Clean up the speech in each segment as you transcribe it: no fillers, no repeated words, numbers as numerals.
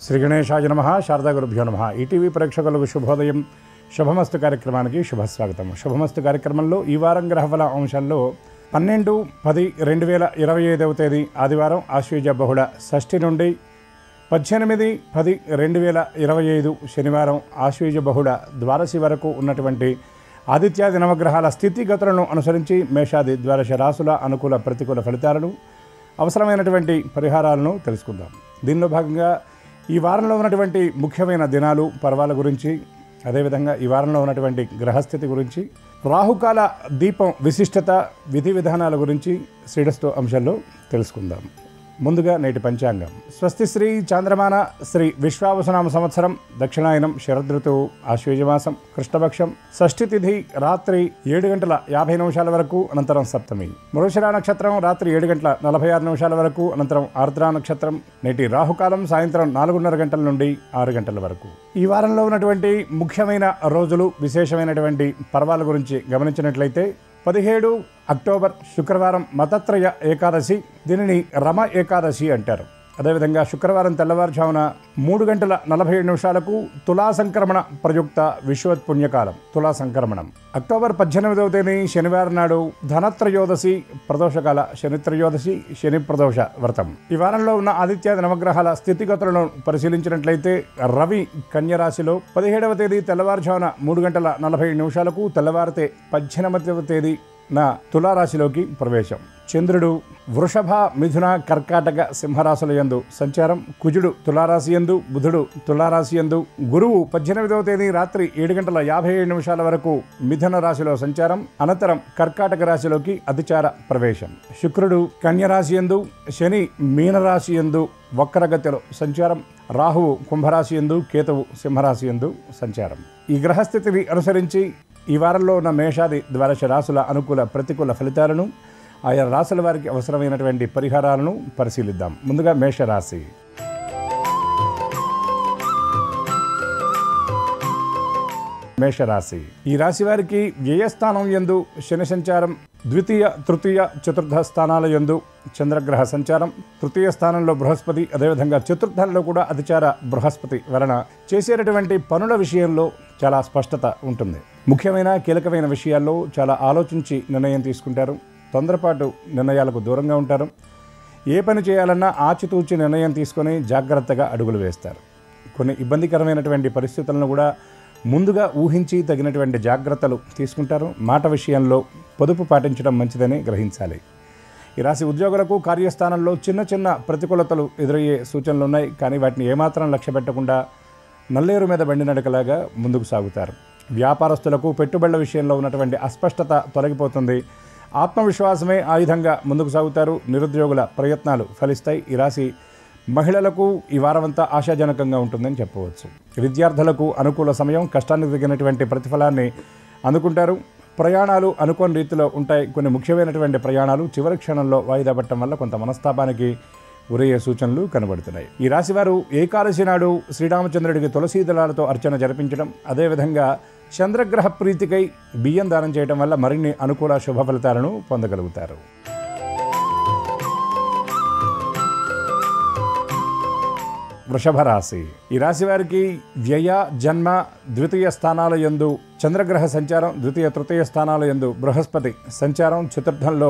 శ్రీ గణేశాయ నమః. శారదా గురుభ్యో నమః. ఈటీవీ ప్రేక్షకులకు శుభోదయం. శుభమస్తు కార్యక్రమానికి శుభస్వాగతం. శుభమస్తు కార్యక్రమంలో ఈ వారం గ్రహఫల అంశంలో 12-10-2025 తేదీ ఆదివారం ఆశ్వీజ బహుళ షష్ఠి నుండి 18-10-2025 శనివారం ఆశ్వీజ బహుళ ద్వాదశి వరకు ఉన్నటువంటి ఆదిత్యాది నవగ్రహాల స్థితిగతులను అనుసరించి మేషాది ద్వాదశ రాశుల అనుకూల ప్రతికూల ఫలితాలను అవసరమైనటువంటి పరిహారాలను తెలుసుకుందాం. దీనిలో భాగంగా ఈ వారంలో ఉన్నటువంటి ముఖ్యమైన దినాలు పర్వాల గురించి, అదేవిధంగా ఈ వారంలో ఉన్నటువంటి గ్రహస్థితి గురించి, రాహుకాల దీపం విశిష్టత, విధి విధానాల గురించి శ్రీడస్తు అంశంలో తెలుసుకుందాం. ముందుగా నేటి పంచాంగం. స్వస్తి శ్రీ చాంద్రమాన శ్రీ విశ్వావసునామ సంవత్సరం దక్షిణాయనం శరదృతువు ఆశ్వీజమాసం కృష్ణపక్షం షష్ఠి తిథి రాత్రి 7:50 వరకు, అనంతరం సప్తమి. మృగశిర నక్షత్రం రాత్రి 7:46 వరకు, అనంతరం ఆర్ద్ర నక్షత్రం. నేటి రాహుకాలం సాయంత్రం 4:30 నుండి 6 వరకు. ఈ వారంలో ఉన్నటువంటి ముఖ్యమైన రోజులు, విశేషమైనటువంటి పర్వాల గురించి గమనించినట్లయితే 17 అక్టోబర్ శుక్రవారం మతత్రయ ఏకాదశి, దీనిని రమ ఏకాదశి అంటారు. అదేవిధంగా శుక్రవారం తెల్లవారుజామున 3:47 తులా సంక్రమణ ప్రయుక్త విశ్వత్ పుణ్యకాలం తులా సంక్రమణం. అక్టోబర్ 18వ తేదీ శనివారం నాడు ధనత్రయోదశి ప్రదోషకాల శనిత్రయోదశి, శని ప్రదోష వ్రతం. ఈ వారంలో ఉన్న ఆదిత్యాది నవగ్రహాల స్థితిగతులను పరిశీలించినట్లయితే రవి కన్యరాశిలో 17వ తేదీ తెల్లవారుజామున 3:40 తెల్లవారితే 18వ తేదీ నా తులారాశిలోకి ప్రవేశం. చంద్రుడు వృషభ, మిథున, కర్కాటక, సింహరాశుల యందు సంచారం. కుజుడు తులారాశి యందు, బుధుడు తులారాశి యందు. గురువు 18వ తేదీ రాత్రి 7:57 వరకు మిథున రాశిలో సంచారం, అనంతరం కర్కాటక రాశిలోకి అతిచార ప్రవేశం. శుక్రుడు కన్యరాశి యందు, శని మీనరాశి యందు వక్రగతిలో సంచారం. రాహువు కుంభరాశి యందు, కేతువు సింహరాశి యందు సంచారం. ఈ గ్రహస్థితిని అనుసరించి ఈ వారంలో ఉన్న మేషాది ద్వాదశ రాశుల అనుకూల ప్రతికూల ఫలితాలను, ఆయా రాశుల వారికి అవసరమైనటువంటి పరిహారాలను పరిశీలిద్దాం. ముందుగా మేషరాశి. మేషరాశి ఈ రాశి వారికి వ్యయస్థానం యందు శని సంచారం, ద్వితీయ, తృతీయ, చతుర్థ స్థానాల యందు చంద్రగ్రహ సంచారం, తృతీయ స్థానంలో బృహస్పతి, అదేవిధంగా చతుర్థంలో కూడా అతిచార బృహస్పతి వలన చేసేటటువంటి పనుల విషయంలో చాలా స్పష్టత ఉంటుంది. ముఖ్యమైన కీలకమైన విషయాల్లో చాలా ఆలోచించి నిర్ణయం తీసుకుంటారు. తొందరపాటు నిర్ణయాలకు దూరంగా ఉంటారు. ఏ పని చేయాలన్నా ఆచితూచి నిర్ణయం తీసుకొని జాగ్రత్తగా అడుగులు వేస్తారు. కొన్ని ఇబ్బందికరమైనటువంటి పరిస్థితులను కూడా ముందుగా ఊహించి తగినటువంటి జాగ్రత్తలు తీసుకుంటారు. మాట విషయంలో పొదుపు పాటించడం మంచిదని గ్రహించాలి. ఈ రాశి ఉద్యోగులకు కార్యస్థానంలో చిన్న చిన్న ప్రతికూలతలు ఎదురయ్యే సూచనలు ఉన్నాయి. కానీ వాటిని ఏమాత్రం లక్ష్య పెట్టకుండా నల్లేరు మీద బండి నడకలాగా ముందుకు సాగుతారు. వ్యాపారస్తులకు పెట్టుబడుల విషయంలో ఉన్నటువంటి అస్పష్టత తొలగిపోతుంది. ఆత్మవిశ్వాసమే ఆయుధంగా ముందుకు సాగుతారు. నిరుద్యోగుల ప్రయత్నాలు ఫలిస్తాయి. ఈ రాశి మహిళలకు ఈ వారమంతా ఆశాజనకంగా ఉంటుందని చెప్పవచ్చు. విద్యార్థులకు అనుకూల సమయం, కష్టానికి తగినటువంటి ప్రతిఫలాన్ని అందుకుంటారు. ప్రయాణాలు అనుకోని రీతిలో ఉంటాయి. కొన్ని ముఖ్యమైనటువంటి ప్రయాణాలు చివరి క్షణంలో వాయిదా పట్టడం వల్ల కొంత మనస్తాపానికి గురయ్యే సూచనలు కనబడుతున్నాయి. ఈ రాశివారు ఏకాదశి నాడు శ్రీరామచంద్రుడికి తులసీ దళాలతో అర్చన జరిపించడం, అదేవిధంగా చంద్రగ్రహ ప్రీతికై బియ్యం దానం చేయడం వల్ల మరిన్ని అనుకూల శుభ ఫలితాలను పొందగలుగుతారు. వృషభ రాశి ఈ రాశి వారికి వ్యయ, జన్మ, ద్వితీయ స్థానాల యందు చంద్రగ్రహ సంచారం, ద్వితీయ, తృతీయ స్థానాల యందు బృహస్పతి సంచారం, చతుర్థంలో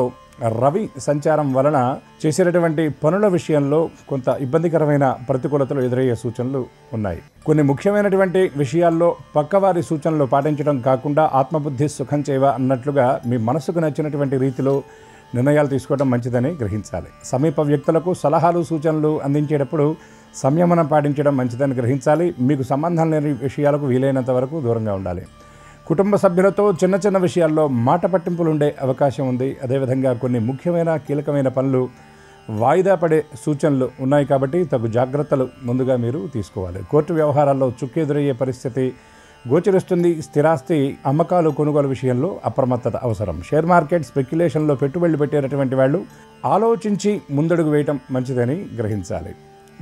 రవి సంచారం వలన చేసేటటువంటి పనుల విషయంలో కొంత ఇబ్బందికరమైన ప్రతికూలతలు ఎదురయ్యే సూచనలు ఉన్నాయి. కొన్ని ముఖ్యమైనటువంటి విషయాల్లో పక్కవారి సూచనలు పాటించడం కాకుండా ఆత్మబుద్ధి సుఖం చేవ అన్నట్లుగా మీ మనసుకు నచ్చినటువంటి రీతిలో నిర్ణయాలు తీసుకోవడం మంచిదని గ్రహించాలి. సమీప వ్యక్తులకు సలహాలు, సూచనలు అందించేటప్పుడు సంయమనం పాటించడం మంచిదని గ్రహించాలి. మీకు సంబంధం లేని విషయాలకు వీలైనంత వరకు దూరంగా ఉండాలి. కుటుంబ సభ్యులతో చిన్న చిన్న విషయాల్లో మాట పట్టింపులు ఉండే అవకాశం ఉంది. అదేవిధంగా కొన్ని ముఖ్యమైన కీలకమైన పనులు వాయిదా పడే సూచనలు ఉన్నాయి కాబట్టి తగు జాగ్రత్తలు ముందుగా మీరు తీసుకోవాలి. కోర్టు వ్యవహారాల్లో చుక్కెదురయ్యే పరిస్థితి గోచరిస్తుంది. స్థిరాస్తి అమ్మకాలు, కొనుగోలు విషయంలో అప్రమత్తత అవసరం. షేర్ మార్కెట్ స్పెక్యులేషన్లో పెట్టుబడులు పెట్టేటటువంటి వాళ్ళు ఆలోచించి ముందడుగు వేయటం మంచిదని గ్రహించాలి.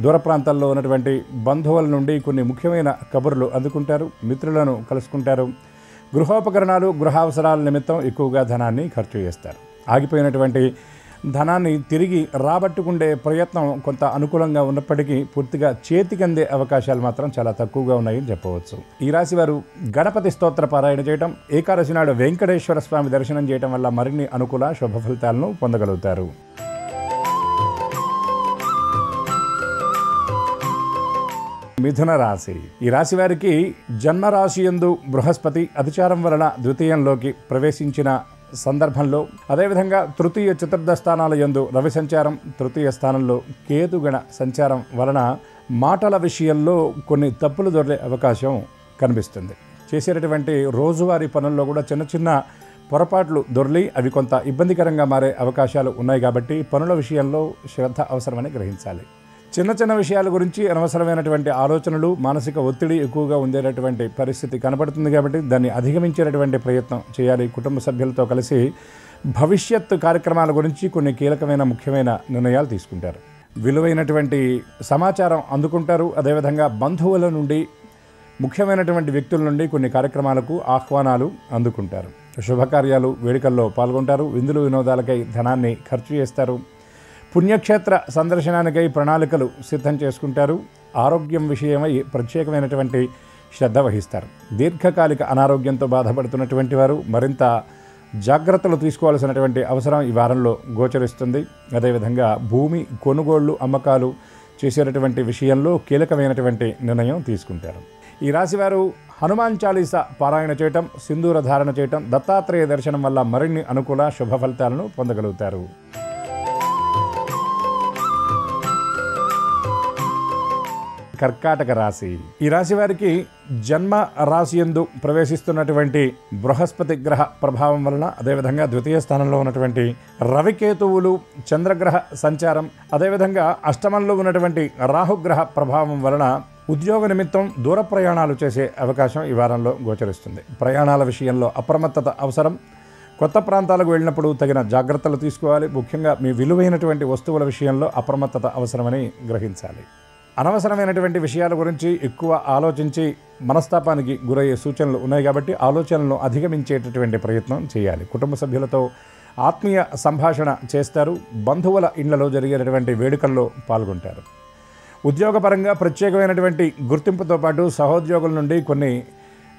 దూర ప్రాంతాల్లో ఉన్నటువంటి బంధువుల నుండి కొన్ని ముఖ్యమైన కబుర్లు అందుకుంటారు. మిత్రులను కలుసుకుంటారు. గృహోపకరణాలు, గృహావసరాల నిమిత్తం ఎక్కువగా ధనాన్ని ఖర్చు చేస్తారు. ఆగిపోయినటువంటి ధనాన్ని తిరిగి రాబట్టుకుండే ప్రయత్నం కొంత అనుకూలంగా ఉన్నప్పటికీ పూర్తిగా చేతికి అందే అవకాశాలు మాత్రం చాలా తక్కువగా ఉన్నాయని చెప్పవచ్చు. ఈ రాశి వారు గణపతి స్తోత్ర పారాయణ చేయటం, ఏకాదశి నాడు వెంకటేశ్వర స్వామి దర్శనం చేయటం వల్ల మరిన్ని అనుకూల శుభ ఫలితాలను పొందగలుగుతారు. మిథున రాశి. ఈ రాశి వారికి జన్మరాశి యందు బృహస్పతి అతిచారం వలన ద్వితీయంలోకి ప్రవేశించిన సందర్భంలో, అదేవిధంగా తృతీయ చతుర్థ స్థానాల యందు రవి సంచారం, తృతీయ స్థానంలో కేతుగణ సంచారం వలన మాటల విషయంలో కొన్ని తప్పులు దొరికే అవకాశం కనిపిస్తుంది. చేసేటటువంటి రోజువారీ పనుల్లో కూడా చిన్న చిన్న పొరపాట్లు దొర్లి అవి కొంత ఇబ్బందికరంగా మారే అవకాశాలు ఉన్నాయి. కాబట్టి పనుల విషయంలో శ్రద్ధ అవసరమని గ్రహించాలి. చిన్న చిన్న విషయాల గురించి అనవసరమైనటువంటి ఆలోచనలు, మానసిక ఒత్తిడి ఎక్కువగా ఉండేటటువంటి పరిస్థితి కనబడుతుంది. కాబట్టి దాన్ని అధిగమించేటటువంటి ప్రయత్నం చేయాలి. కుటుంబ సభ్యులతో కలిసి భవిష్యత్తు కార్యక్రమాల గురించి కొన్ని కీలకమైన ముఖ్యమైన నిర్ణయాలు తీసుకుంటారు. విలువైనటువంటి సమాచారం అందుకుంటారు. అదేవిధంగా బంధువుల నుండి, ముఖ్యమైనటువంటి వ్యక్తుల నుండి కొన్ని కార్యక్రమాలకు ఆహ్వానాలు అందుకుంటారు. శుభకార్యాలు, వేడుకల్లో పాల్గొంటారు. విందులు వినోదాలకై ధనాన్ని ఖర్చు చేస్తారు. పుణ్యక్షేత్ర సందర్శనానికై ప్రణాళికలు సిద్ధం చేసుకుంటారు. ఆరోగ్యం విషయమై ప్రత్యేకమైనటువంటి శ్రద్ధ వహిస్తారు. దీర్ఘకాలిక అనారోగ్యంతో బాధపడుతున్నటువంటి వారు మరింత జాగ్రత్తలు తీసుకోవాల్సినటువంటి అవసరం ఈ వారంలో గోచరిస్తుంది. అదేవిధంగా భూమి కొనుగోళ్లు, అమ్మకాలు చేసేటటువంటి విషయంలో కీలకమైనటువంటి నిర్ణయం తీసుకుంటారు. ఈ రాశివారు హనుమాన్ చాలీసా పారాయణ చేయటం, సింధూర ధారణ చేయటం, దత్తాత్రేయ దర్శనం వల్ల మరిన్ని అనుకూల శుభ ఫలితాలను పొందగలుగుతారు. కర్కాటక రాశి. ఈ రాశి వారికి జన్మ రాశి యందు ప్రవేశిస్తున్నటువంటి బృహస్పతి గ్రహ ప్రభావం వలన, అదేవిధంగా ద్వితీయ స్థానంలో ఉన్నటువంటి రవికేతువులు చంద్రగ్రహ సంచారం, అదేవిధంగా అష్టమంలో ఉన్నటువంటి రాహుగ్రహ ప్రభావం వలన ఉద్యోగ నిమిత్తం దూర ప్రయాణాలు చేసే అవకాశం ఈ వారంలో గోచరిస్తుంది. ప్రయాణాల విషయంలో అప్రమత్తత అవసరం. కొత్త ప్రాంతాలకు వెళ్ళినప్పుడు తగిన జాగ్రత్తలు తీసుకోవాలి. ముఖ్యంగా మీ విలువైనటువంటి వస్తువుల విషయంలో అప్రమత్తత అవసరమని గ్రహించాలి. అనవసరమైనటువంటి విషయాల గురించి ఎక్కువ ఆలోచించి మనస్తాపానికి గురయ్యే సూచనలు ఉన్నాయి. కాబట్టి ఆలోచనలను అధిగమించేటటువంటి ప్రయత్నం చేయాలి. కుటుంబ సభ్యులతో ఆత్మీయ సంభాషణ చేస్తారు. బంధువుల ఇళ్లలో జరిగేటటువంటి వేడుకల్లో పాల్గొంటారు. ఉద్యోగపరంగా ప్రత్యేకమైనటువంటి గుర్తింపుతో పాటు సహోద్యోగుల నుండి కొన్ని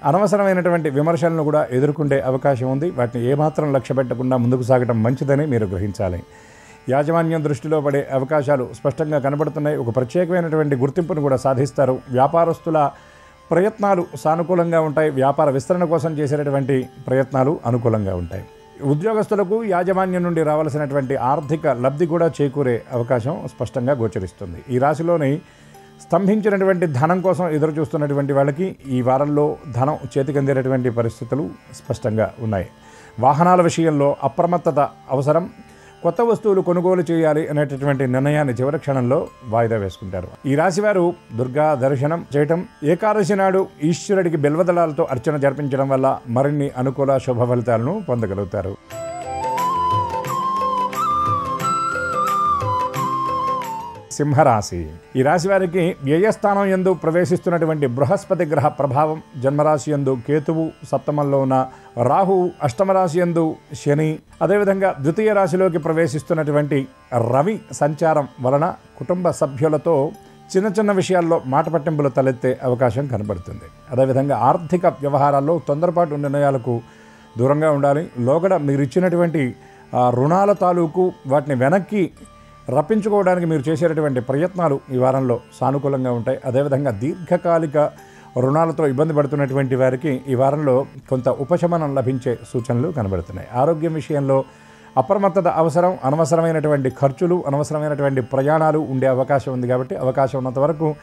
అనవసరమైనటువంటి విమర్శలను కూడా ఎదుర్కొనే అవకాశం ఉంది. వాటిని ఏమాత్రం లక్ష్య పెట్టకుండా ముందుకు సాగడం మంచిదని మీరు గ్రహించాలి. యాజమాన్యం దృష్టిలో పడే అవకాశాలు స్పష్టంగా కనబడుతున్నాయి. ఒక ప్రత్యేకమైనటువంటి గుర్తింపును కూడా సాధిస్తారు. వ్యాపారస్తుల ప్రయత్నాలు సానుకూలంగా ఉంటాయి. వ్యాపార విస్తరణ కోసం చేసేటటువంటి ప్రయత్నాలు అనుకూలంగా ఉంటాయి. ఉద్యోగస్తులకు యాజమాన్యం నుండి రావాల్సినటువంటి ఆర్థిక లబ్ధి కూడా చేకూరే అవకాశం స్పష్టంగా గోచరిస్తుంది. ఈ రాశిలోని స్తంభించినటువంటి ధనం కోసం ఎదురు చూస్తున్నటువంటి వాళ్ళకి ఈ వారంలో ధనం చేతికందేటటువంటి పరిస్థితులు స్పష్టంగా ఉన్నాయి. వాహనాల విషయంలో అప్రమత్తత అవసరం. కొత్త వస్తువులు కొనుగోలు చేయాలి అనేటటువంటి నిర్ణయాన్ని చివరి క్షణంలో వాయిదా వేసుకుంటారు. ఈ రాశివారు దుర్గా దర్శనం చేయటం, ఏకాదశి నాడు ఈశ్వరుడికి బిల్వదళాలతో అర్చన జరిపించడం వల్ల మరిన్ని అనుకూల శుభ ఫలితాలను పొందగలుగుతారు. సింహరాశి. ఈ రాశి వారికి వ్యయస్థానం యందు ప్రవేశిస్తున్నటువంటి బృహస్పతి గ్రహ ప్రభావం, జన్మరాశి యందు కేతువు, సప్తమంలో ఉన్న రాహువు, అష్టమరాశి యందు శని, అదేవిధంగా ద్వితీయ రాశిలోకి ప్రవేశిస్తున్నటువంటి రవి సంచారం వలన కుటుంబ సభ్యులతో చిన్న చిన్న విషయాల్లో మాట పట్టింపులు తలెత్తే అవకాశం కనబడుతుంది. అదేవిధంగా ఆర్థిక వ్యవహారాల్లో తొందరపాటు నిర్ణయాలకు దూరంగా ఉండాలి. లోగడ మీరు ఇచ్చినటువంటి రుణాల తాలూకు వాటిని వెనక్కి రప్పించుకోవడానికి మీరు చేసేటటువంటి ప్రయత్నాలు ఈ వారంలో సానుకూలంగా ఉంటాయి. అదేవిధంగా దీర్ఘకాలిక రుణాలతో ఇబ్బంది పడుతున్నటువంటి వారికి ఈ వారంలో కొంత ఉపశమనం లభించే సూచనలు కనబడుతున్నాయి. ఆరోగ్యం విషయంలో అప్రమత్తత అవసరం. అనవసరమైనటువంటి ఖర్చులు, అనవసరమైనటువంటి ప్రయాణాలు ఉండే అవకాశం ఉంది. కాబట్టి అవకాశం ఉన్నంత వరకు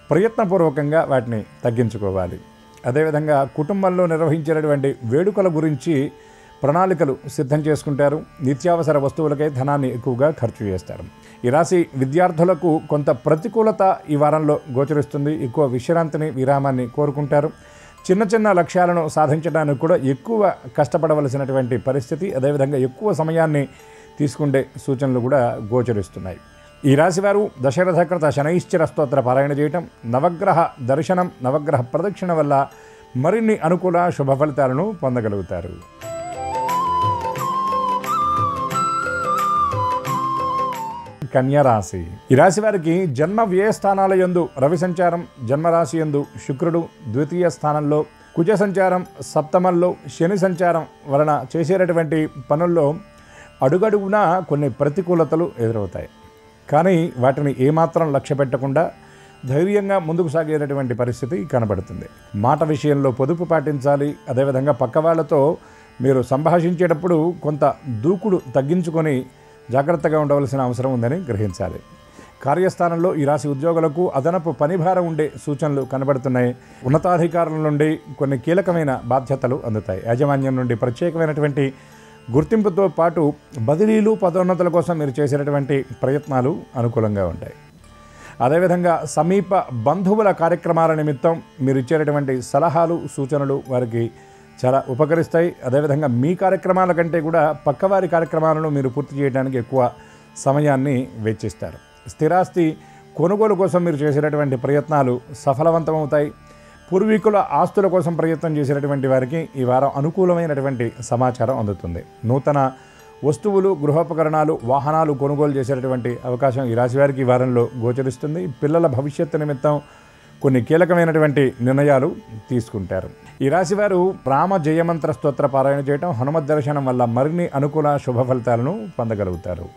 ప్రయత్నపూర్వకంగా వాటిని తగ్గించుకోవాలి. అదేవిధంగా కుటుంబంలో నిర్వహించేటటువంటి వేడుకల గురించి ప్రణాళికలు సిద్ధం చేసుకుంటారు. నిత్యావసర వస్తువులకై ధనాన్ని ఎక్కువగా ఖర్చు చేస్తారు. ఈ రాశి విద్యార్థులకు కొంత ప్రతికూలత ఈ వారంలో గోచరిస్తుంది. ఎక్కువ విశ్రాంతిని, విరామాన్ని కోరుకుంటారు. చిన్న చిన్న లక్ష్యాలను సాధించడానికి కూడా ఎక్కువ కష్టపడవలసినటువంటి పరిస్థితి, అదేవిధంగా ఎక్కువ సమయాన్ని తీసుకుంటే సూచనలు కూడా గోచరిస్తున్నాయి. ఈ రాశివారు దశరథకృత శనైశ్చర స్తోత్ర పారాయణ చేయటం, నవగ్రహ దర్శనం, నవగ్రహ ప్రదక్షిణ వల్ల మరిన్ని అనుకూల శుభ ఫలితాలను పొందగలుగుతారు. కన్యా రాశి. ఈ రాశి వారికి జన్మ వ్యయ స్థానాల యందు రవి సంచారం, జన్మరాశి యందు శుక్రుడు ద్వితీయ స్థానంలో, కుజ సంచారం సప్తమంలో, శని సంచారం వలన చేసేటటువంటి పనుల్లో అడుగడుగునా కొన్ని ప్రతికూలతలు ఎదురవుతాయి. కానీ వాటిని ఏమాత్రం లక్ష్య పెట్టకుండా ధైర్యంగా ముందుకు సాగేటటువంటి పరిస్థితి కనబడుతుంది. మాట విషయంలో పొదుపు పాటించాలి. అదేవిధంగా పక్క వాళ్ళతో మీరు సంభాషించేటప్పుడు కొంత దూకుడు తగ్గించుకొని జాగ్రత్తగా ఉండవలసిన అవసరం ఉందని గ్రహించాలి. కార్యస్థానంలో ఈ రాశి ఉద్యోగులకు అదనపు పనిభారం ఉండే సూచనలు కనబడుతున్నాయి. ఉన్నతాధికారుల నుండి కొన్ని కీలకమైన బాధ్యతలు అందుతాయి. యాజమాన్యం నుండి ప్రత్యేకమైనటువంటి గుర్తింపుతో పాటు బదిలీలు, పదోన్నతుల కోసం మీరు చేసేటటువంటి ప్రయత్నాలు అనుకూలంగా ఉంటాయి. అదేవిధంగా సమీప బంధువుల కార్యక్రమాల నిమిత్తం మీరు ఇచ్చేటటువంటి సలహాలు, సూచనలు వారికి చాలా ఉపకరిస్తాయి. అదేవిధంగా మీ కార్యక్రమాల కంటే కూడా పక్కవారి కార్యక్రమాలను మీరు పూర్తి చేయడానికి ఎక్కువ సమయాన్ని వెచ్చిస్తారు. స్థిరాస్తి కొనుగోలు కోసం మీరు చేసేటటువంటి ప్రయత్నాలు సఫలవంతమవుతాయి. పూర్వీకుల ఆస్తుల కోసం ప్రయత్నం చేసేటటువంటి వారికి ఈ వారం అనుకూలమైనటువంటి సమాచారం అందుతుంది. నూతన వస్తువులు, గృహోపకరణాలు, వాహనాలు కొనుగోలు చేసేటటువంటి అవకాశం ఈ రాశి వారికి ఈ వారంలో గోచరిస్తుంది. పిల్లల భవిష్యత్తు నిమిత్తం కొన్ని కీలకమైనటువంటి నిర్ణయాలు తీసుకుంటారు. ఈ రాశివారు రామ జయమంత్ర స్తోత్ర పారాయణ చేయటం, హనుమత్ దర్శనం వల్ల మరిన్ని అనుకూల శుభ ఫలితాలను పొందగలుగుతారు.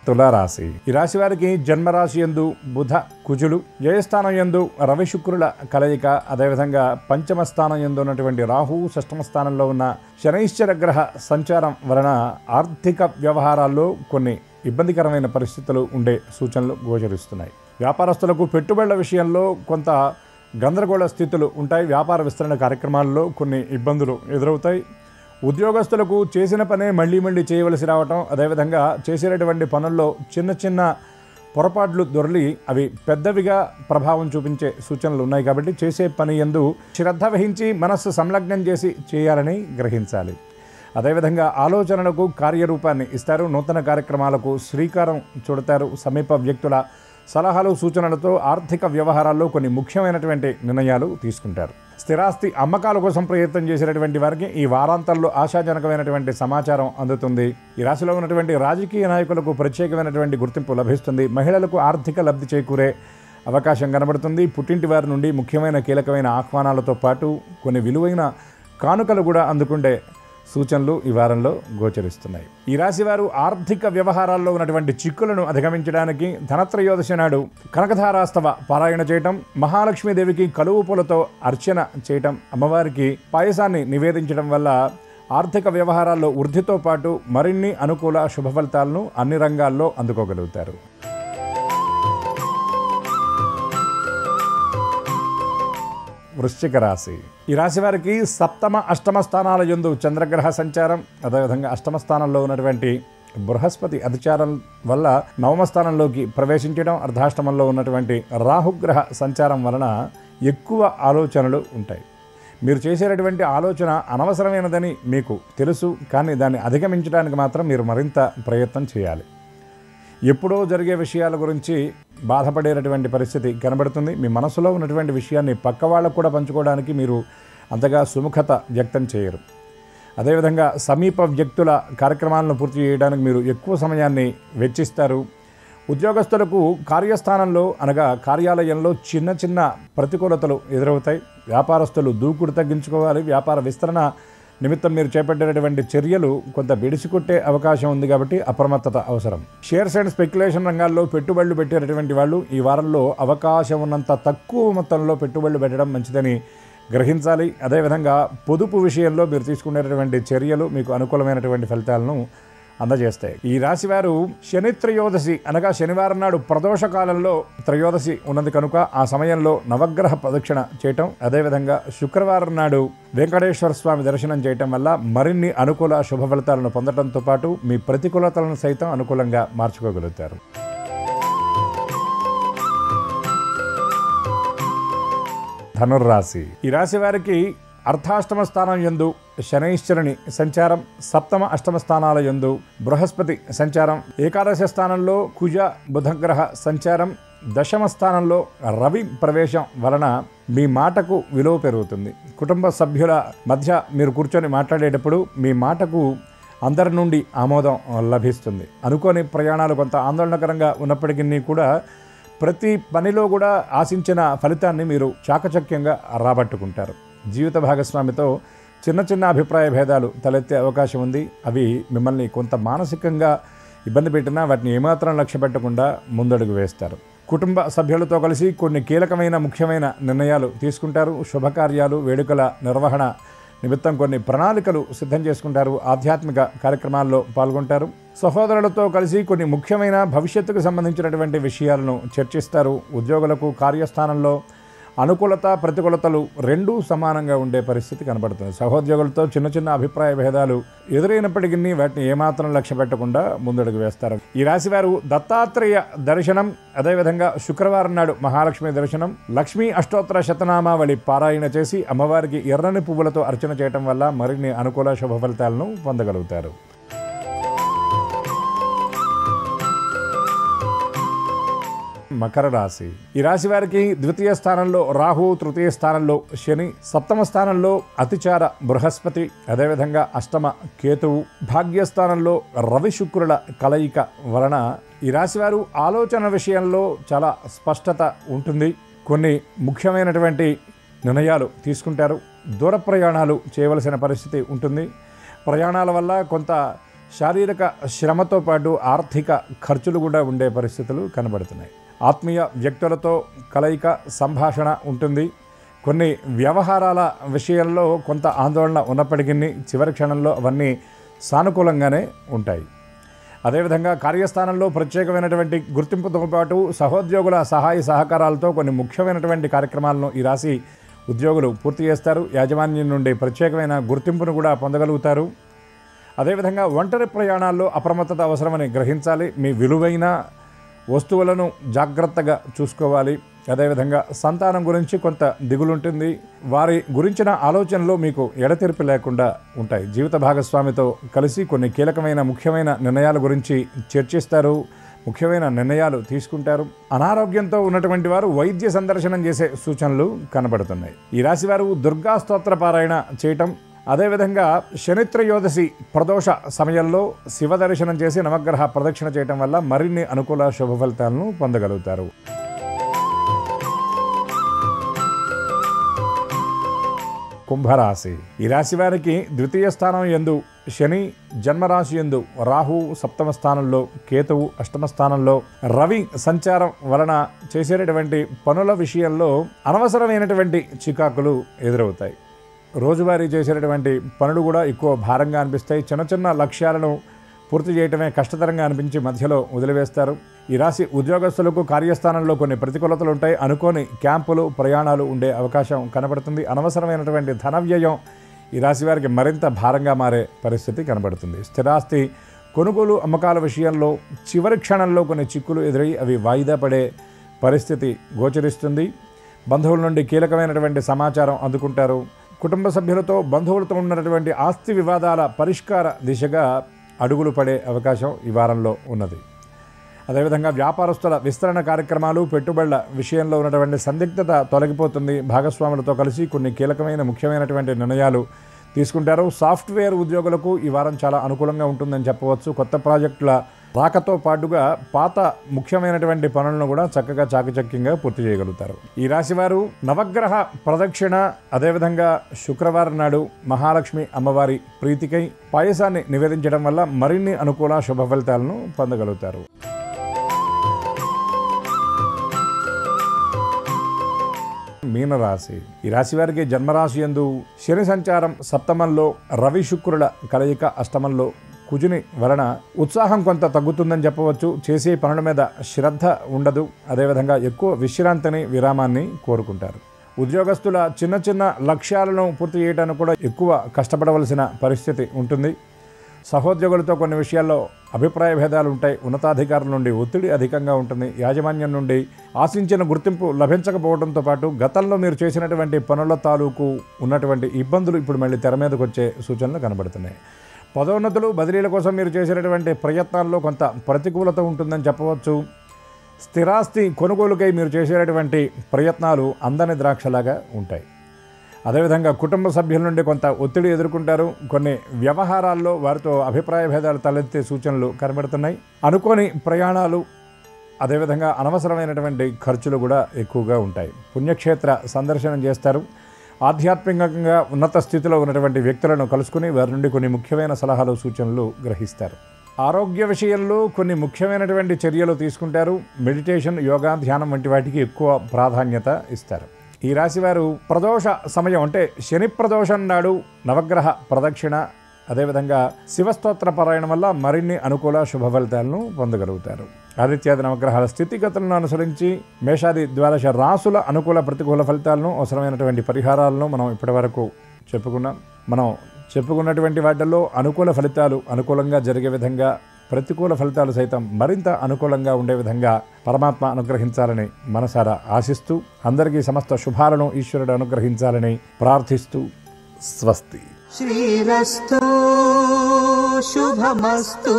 తులారాశి. ఈ రాశి వారికి జన్మరాశి యందు బుధ కుజులు, జయస్థానం యందు రవి శుక్రుల కలయిక, అదేవిధంగా పంచమ స్థానం యందు ఉన్నటువంటి రాహు, షష్టమ స్థానంలో ఉన్న శనైశ్చర గ్రహ సంచారం వలన ఆర్థిక వ్యవహారాల్లో కొన్ని ఇబ్బందికరమైన పరిస్థితులు ఉండే సూచనలు గోచరిస్తున్నాయి. వ్యాపారస్తులకు పెట్టుబడుల విషయంలో కొంత గందరగోళ స్థితులు ఉంటాయి. వ్యాపార విస్తరణ కార్యక్రమాల్లో కొన్ని ఇబ్బందులు ఎదురవుతాయి. ఉద్యోగస్తులకు చేసిన పనే మళ్ళీ చేయవలసి రావటం, అదేవిధంగా చేసేటటువంటి పనుల్లో చిన్న చిన్న పొరపాట్లు దొరలి అవి పెద్దవిగా ప్రభావం చూపించే సూచనలు ఉన్నాయి. కాబట్టి చేసే పని యందు శ్రద్ధ వహించి మనస్సు సంలగ్నం చేసి చేయాలని గ్రహించాలి. అదేవిధంగా ఆలోచనలకు కార్యరూపాన్ని ఇస్తారు. నూతన కార్యక్రమాలకు శ్రీకారం చుడతారు. సమీప వ్యక్తుల సలహాలు, సూచనలతో ఆర్థిక వ్యవహారాల్లో కొన్ని ముఖ్యమైనటువంటి నిర్ణయాలు తీసుకుంటారు. స్థిరాస్తి అమ్మకాల కోసం ప్రయత్నం చేసేటటువంటి వారికి ఈ వారాంతంలో ఆశాజనకమైనటువంటి సమాచారం అందుతుంది. ఈ రాశిలో ఉన్నటువంటి రాజకీయ నాయకులకు ప్రత్యేకమైనటువంటి గుర్తింపు లభిస్తుంది. మహిళలకు ఆర్థిక లబ్ధి చేకూరే అవకాశం కనబడుతుంది. పుట్టింటి వారి నుండి ముఖ్యమైన కీలకమైన ఆహ్వానాలతో పాటు కొన్ని విలువైన కానుకలు కూడా అందుకుండే సూచనలు ఈ వారంలో గోచరిస్తున్నాయి. ఈ రాశివారు ఆర్థిక వ్యవహారాల్లో ఉన్నటువంటి చిక్కులను అధిగమించడానికి ధనత్రయోదశి నాడు కనకధారాస్తవ పారాయణ చేయటం, మహాలక్ష్మీదేవికి కలువు పూలతో అర్చన చేయటం, అమ్మవారికి పాయసాన్ని నివేదించడం వల్ల ఆర్థిక వ్యవహారాల్లో వృద్ధితో పాటు మరిన్ని అనుకూల శుభ ఫలితాలను అన్ని రంగాల్లో అందుకోగలుగుతారు. వృశ్చిక రాశి. ఈ రాశి వారికి సప్తమ అష్టమ స్థానాల యందు చంద్రగ్రహ సంచారం, అదేవిధంగా అష్టమ స్థానంలో ఉన్నటువంటి బృహస్పతి అధిచారం వల్ల నవమ స్థానంలోకి ప్రవేశించడం, అర్ధాష్టమంలో ఉన్నటువంటి రాహుగ్రహ సంచారం వలన ఎక్కువ ఆలోచనలు ఉంటాయి. మీరు చేసేటటువంటి ఆలోచన అనవసరమైనదని మీకు తెలుసు, కానీ దాన్ని అధిగమించడానికి మాత్రం మీరు మరింత ప్రయత్నం చేయాలి. ఎప్పుడో జరిగే విషయాల గురించి బాధపడేటటువంటి పరిస్థితి కనబడుతుంది. మీ మనసులో ఉన్నటువంటి విషయాన్ని పక్క వాళ్ళకు కూడా పంచుకోవడానికి మీరు అంతగా సుముఖత వ్యక్తం చేయరు. అదేవిధంగా సమీప వ్యక్తుల కార్యక్రమాలను పూర్తి చేయడానికి మీరు ఎక్కువ సమయాన్ని వెచ్చిస్తారు. ఉద్యోగస్తులకు కార్యస్థానంలో అనగా కార్యాలయంలో చిన్న చిన్న ప్రతికూలతలు ఎదురవుతాయి. వ్యాపారస్తులు దూకుడు తగ్గించుకోవాలి. వ్యాపార విస్తరణ నిమిత్తం మీరు చేపట్టేటటువంటి చర్యలు కొంత బెడిసికొట్టే అవకాశం ఉంది. కాబట్టి అప్రమత్తత అవసరం. షేర్స్ అండ్ స్పెక్యులేషన్ రంగాల్లో పెట్టుబడులు పెట్టేటటువంటి వాళ్ళు ఈ వారంలో అవకాశం ఉన్నంత తక్కువ మొత్తంలో పెట్టుబడులు పెట్టడం మంచిదని గ్రహించాలి. అదేవిధంగా పొదుపు విషయంలో మీరు తీసుకునేటటువంటి చర్యలు మీకు అనుకూలమైనటువంటి ఫలితాలను అందజేస్తాయి. ఈ రాశివారు శని త్రయోదశి అనగా శనివారం నాడు ప్రదోష కాలంలో త్రయోదశి ఉన్నది కనుక ఆ సమయంలో నవగ్రహ ప్రదక్షిణ చేయటం, అదేవిధంగా శుక్రవారం నాడు వెంకటేశ్వర స్వామి దర్శనం చేయటం వల్ల మరిన్ని అనుకూల శుభ ఫలితాలను పొందడంతో పాటు మీ ప్రతికూలతలను సైతం అనుకూలంగా మార్చుకోగలుగుతారు. ధనుర్రాశి. ఈ రాశి వారికి అర్ధాష్టమ స్థానం యందు శనైశ్వరుని సంచారం, సప్తమ అష్టమ స్థానాల యందు బృహస్పతి సంచారం, ఏకాదశ స్థానంలో కుజ బుధగ్రహ సంచారం, దశమ స్థానంలో రవి ప్రవేశం వలన మీ మాటకు విలువ పెరుగుతుంది. కుటుంబ సభ్యుల మధ్య మీరు కూర్చొని మాట్లాడేటప్పుడు మీ మాటకు అందరి నుండి ఆమోదం లభిస్తుంది. అనుకోని ప్రయాణాలు కొంత ఆందోళనకరంగా ఉన్నప్పటికీ కూడా ప్రతి పనిలో కూడా ఆశించిన ఫలితాన్ని మీరు చాకచక్యంగా రాబట్టుకుంటారు. జీవిత భాగస్వామితో చిన్న చిన్న అభిప్రాయ భేదాలు తలెత్తే అవకాశం ఉంది. అవి మిమ్మల్ని కొంత మానసికంగా ఇబ్బంది పెట్టినా వాటిని ఏమాత్రం లక్ష్య పెట్టకుండా ముందడుగు వేస్తారు. కుటుంబ సభ్యులతో కలిసి కొన్ని కీలకమైన ముఖ్యమైన నిర్ణయాలు తీసుకుంటారు. శుభకార్యాలు, వేడుకల నిర్వహణ నిమిత్తం కొన్ని ప్రణాళికలు సిద్ధం చేసుకుంటారు. ఆధ్యాత్మిక కార్యక్రమాల్లో పాల్గొంటారు. సహోదరులతో కలిసి కొన్ని ముఖ్యమైన భవిష్యత్తుకు సంబంధించినటువంటి విషయాలను చర్చిస్తారు. ఉద్యోగులకు కార్యస్థానంలో అనుకూలత, ప్రతికూలతలు రెండూ సమానంగా ఉండే పరిస్థితి కనబడుతుంది. సహోద్యోగులతో చిన్న చిన్న అభిప్రాయ భేదాలు ఎదురైనప్పటికీ వాటిని ఏమాత్రం లక్ష్య పెట్టకుండా ముందడుగు వేస్తారు. ఈ రాశివారు దత్తాత్రేయ దర్శనం, అదేవిధంగా శుక్రవారం నాడు మహాలక్ష్మి దర్శనం, లక్ష్మీ అష్టోత్తర శతనామావళి పారాయణ చేసి అమ్మవారికి ఎర్రని పువ్వులతో అర్చన చేయటం వల్ల మరిన్ని అనుకూల శుభ ఫలితాలను పొందగలుగుతారు. మకర రాశి. ఈ రాశి వారికి ద్వితీయ స్థానంలో రాహు, తృతీయ స్థానంలో శని, సప్తమ స్థానంలో అతిచార బృహస్పతి, అదేవిధంగా అష్టమ కేతువు, భాగ్యస్థానంలో రవి శుక్రుల కలయిక వలన ఈ రాశివారు ఆలోచన విషయంలో చాలా స్పష్టత ఉంటుంది. కొన్ని ముఖ్యమైనటువంటి నిర్ణయాలు తీసుకుంటారు. దూర ప్రయాణాలు చేయవలసిన పరిస్థితి ఉంటుంది. ప్రయాణాల వల్ల కొంత శారీరక శ్రమతో పాటు ఆర్థిక ఖర్చులు కూడా ఉండే పరిస్థితులు కనబడుతున్నాయి. ఆత్మీయ వ్యక్తులతో కలయిక, సంభాషణ ఉంటుంది. కొన్ని వ్యవహారాల విషయంలో కొంత ఆందోళన ఉన్నప్పటికీ చివరి క్షణంలో అవన్నీ సానుకూలంగానే ఉంటాయి. అదేవిధంగా కార్యస్థానంలో ప్రత్యేకమైనటువంటి గుర్తింపుతో పాటు సహోద్యోగుల సహాయ సహకారాలతో కొన్ని ముఖ్యమైనటువంటి కార్యక్రమాలను ఈ రాశి ఉద్యోగులు పూర్తి చేస్తారు. యాజమాన్యం నుండి ప్రత్యేకమైన గుర్తింపును కూడా పొందగలుగుతారు. అదేవిధంగా ఒంటరి ప్రయాణాల్లో అప్రమత్తత అవసరమని గ్రహించాలి. మీ విలువైన వస్తువులను జాగ్రత్తగా చూసుకోవాలి. అదేవిధంగా సంతానం గురించి కొంత దిగులుంటుంది. వారి గురించిన ఆలోచనలు మీకు ఎడతెరిపి లేకుండా ఉంటాయి. జీవిత భాగస్వామితో కలిసి కొన్ని కీలకమైన ముఖ్యమైన నిర్ణయాల గురించి చర్చిస్తారు. ముఖ్యమైన నిర్ణయాలు తీసుకుంటారు. అనారోగ్యంతో ఉన్నటువంటి వారు వైద్య సందర్శనం చేసే సూచనలు కనబడుతున్నాయి. ఈ రాశివారు దుర్గా స్తోత్ర పారాయణ చేయటం, అదేవిధంగా శనిత్రయోదశి ప్రదోష సమయంలో శివ దర్శనం చేసి నవగ్రహ ప్రదక్షిణ చేయటం వల్ల మరిన్ని అనుకూల శుభ ఫలితాలను పొందగలుగుతారు. కుంభరాశి. ఈ రాశి వారికి ద్వితీయ స్థానం యందు శని, జన్మరాశి యందు రాహు, సప్తమ స్థానంలో కేతువు, అష్టమ స్థానంలో రవి సంచారం వలన చేసేటటువంటి పనుల విషయంలో అనవసరమైనటువంటి చికాకులు ఎదురవుతాయి. రోజువారీ చేసేటటువంటి పనులు కూడా ఎక్కువ భారంగా అనిపిస్తాయి. చిన్న చిన్న లక్ష్యాలను పూర్తి చేయటమే కష్టతరంగా అనిపించి మధ్యలో వదిలివేస్తారు. ఈ రాశి ఉద్యోగస్తులకు కార్యస్థానంలో కొన్ని ప్రతికూలతలు ఉంటాయి. అనుకోని క్యాంపులు, ప్రయాణాలు ఉండే అవకాశం కనబడుతుంది. అనవసరమైనటువంటి ధన వ్యయం ఈ రాశి వారికి మరింత భారంగా మారే పరిస్థితి కనబడుతుంది. స్థిరాస్తి కొనుగోలు, అమ్మకాల విషయంలో చివరి క్షణంలో కొన్ని చిక్కులు ఎదురై అవి వాయిదా పడే పరిస్థితి గోచరిస్తుంది. బంధువుల నుండి కీలకమైనటువంటి సమాచారం అందుకుంటారు. కుటుంబ సభ్యులతో, బంధువులతో ఉన్నటువంటి ఆస్తి వివాదాల పరిష్కార దిశగా అడుగులు పడే అవకాశం ఈ వారంలో ఉన్నది. అదేవిధంగా వ్యాపారస్తుల విస్తరణ కార్యక్రమాలు, పెట్టుబడుల విషయంలో ఉన్నటువంటి సందిగ్ధత తొలగిపోతుంది. భాగస్వాములతో కలిసి కొన్ని కీలకమైన ముఖ్యమైనటువంటి నిర్ణయాలు తీసుకుంటారు. సాఫ్ట్వేర్ ఉద్యోగులకు ఈ వారం చాలా అనుకూలంగా ఉంటుందని చెప్పవచ్చు. కొత్త ప్రాజెక్టుల రాకతో పాటుగా పాత ముఖ్యమైనటువంటి పనులను కూడా చక్కగా చాకచక్యంగా పూర్తి చేయగలుగుతారు. ఈ రాశివారు నవగ్రహ ప్రదక్షిణ, అదేవిధంగా శుక్రవారం నాడు మహాలక్ష్మి అమ్మవారి ప్రీతికై పాయసాన్ని నివేదించడం వల్ల మరిన్ని అనుకూల శుభ ఫలితాలను పొందగలుగుతారు. మీనరాశి. ఈ రాశి వారికి జన్మరాశి యందు శని సంచారం, సప్తమంలో రవి శుక్రుల కలయిక, అష్టమంలో కుజుని వలన ఉత్సాహం కొంత తగ్గుతుందని చెప్పవచ్చు. చేసే పనుల మీద శ్రద్ధ ఉండదు. అదేవిధంగా ఎక్కువ విశ్రాంతిని, విరామాన్ని కోరుకుంటారు. ఉద్యోగస్తుల చిన్న చిన్న లక్ష్యాలను పూర్తి చేయడానికి కూడా ఎక్కువ కష్టపడవలసిన పరిస్థితి ఉంటుంది. సహోద్యోగులతో కొన్ని విషయాల్లో అభిప్రాయ భేదాలు ఉంటాయి. ఉన్నతాధికారుల నుండి ఒత్తిడి అధికంగా ఉంటుంది. యాజమాన్యం నుండి ఆశించిన గుర్తింపు లభించకపోవడంతో పాటు గతంలో మీరు చేసినటువంటి పనుల తాలూకు ఉన్నటువంటి ఇబ్బందులు ఇప్పుడు మళ్ళీ తెర మీదకు వచ్చే సూచనలు కనబడుతున్నాయి. పదోన్నతులు, బదిలీల కోసం మీరు చేసినటువంటి ప్రయత్నాల్లో కొంత ప్రతికూలత ఉంటుందని చెప్పవచ్చు. స్థిరాస్తి కొనుగోలుకై మీరు చేసేటటువంటి ప్రయత్నాలు అందని ద్రాక్షలాగా ఉంటాయి. అదేవిధంగా కుటుంబ సభ్యుల నుండి కొంత ఒత్తిడి ఎదుర్కొంటారు. కొన్ని వ్యవహారాల్లో వారితో అభిప్రాయ భేదాలు తలెత్తే సూచనలు కనబడుతున్నాయి. అనుకోని ప్రయాణాలు, అదేవిధంగా అనవసరమైనటువంటి ఖర్చులు కూడా ఎక్కువగా ఉంటాయి. పుణ్యక్షేత్ర సందర్శనం చేస్తారు. ఆధ్యాత్మికంగా ఉన్నత స్థితిలో ఉన్నటువంటి వ్యక్తులను కలుసుకుని వారి నుండి కొన్ని ముఖ్యమైన సలహాలు, సూచనలు గ్రహిస్తారు. ఆరోగ్య విషయంలో కొన్ని ముఖ్యమైనటువంటి చర్యలు తీసుకుంటారు. మెడిటేషన్, యోగా, ధ్యానం వంటి వాటికి ఎక్కువ ప్రాధాన్యత ఇస్తారు. ఈ రాశివారు ప్రదోష సమయం అంటే శని ప్రదోషం నాడు నవగ్రహ ప్రదక్షిణ, అదేవిధంగా శివస్తోత్ర పారాయణం వల్ల మరిన్ని అనుకూల శుభ ఫలితాలను పొందగలుగుతారు. ఆదిత్యాది నవగ్రహాల స్థితిగతులను అనుసరించి మేషాది ద్వాదశ రాసుల అనుకూల ప్రతికూల ఫలితాలను, అవసరమైనటువంటి పరిహారాలను మనం ఇప్పటివరకు చెప్పుకున్నాం. మనం చెప్పుకున్నటువంటి వాటిల్లో అనుకూల ఫలితాలు అనుకూలంగా జరిగే విధంగా, ప్రతికూల ఫలితాలు సైతం మరింత అనుకూలంగా ఉండే విధంగా పరమాత్మ అనుగ్రహించాలని మనసారా ఆశిస్తూ, అందరికీ సమస్త శుభాలను ఈశ్వరుడు అనుగ్రహించాలని ప్రార్థిస్తూ స్వస్తి. శ్రీరస్తు శుభమస్తు.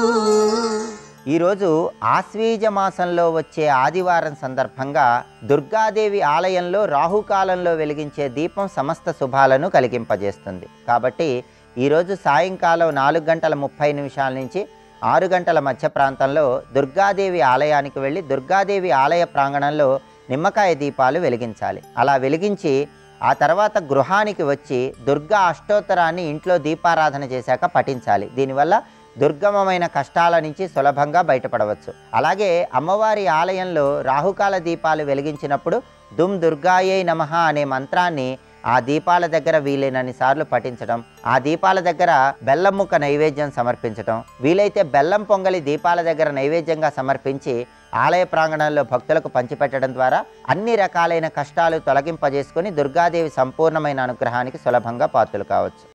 ఈరోజు ఆశ్వీజ మాసంలో వచ్చే ఆదివారం సందర్భంగా దుర్గాదేవి ఆలయంలో రాహుకాలంలో వెలిగించే దీపం సమస్త శుభాలను కలిగింపజేస్తుంది. కాబట్టి ఈరోజు సాయంకాలం 4:30 నుంచి 6 మధ్య ప్రాంతంలో దుర్గాదేవి ఆలయానికి వెళ్ళి దుర్గాదేవి ఆలయ ప్రాంగణంలో నిమ్మకాయ దీపాలు వెలిగించాలి. అలా వెలిగించి ఆ తర్వాత గృహానికి వచ్చి దుర్గా అష్టోత్తరాన్ని ఇంట్లో దీపారాధన చేశాక పఠించాలి. దీనివల్ల దుర్గమమైన కష్టాల నుంచి సులభంగా బయటపడవచ్చు. అలాగే అమ్మవారి ఆలయంలో రాహుకాల దీపాలు వెలిగించినప్పుడు దుమ్ దుర్గాయై నమః అనే మంత్రాన్ని ఆ దీపాల దగ్గర వీలైనన్ని సార్లు పఠించడం, ఆ దీపాల దగ్గర బెల్లం ముక్క నైవేద్యం సమర్పించడం, వీలైతే బెల్లం పొంగలి దీపాల దగ్గర నైవేద్యంగా సమర్పించి ఆలయ ప్రాంగణంలో భక్తులకు పంచిపెట్టడం ద్వారా అన్ని రకాలైన కష్టాలు తొలగింపజేసుకొని దుర్గాదేవి సంపూర్ణమైన అనుగ్రహానికి సులభంగా పాత్రలు కావచ్చు.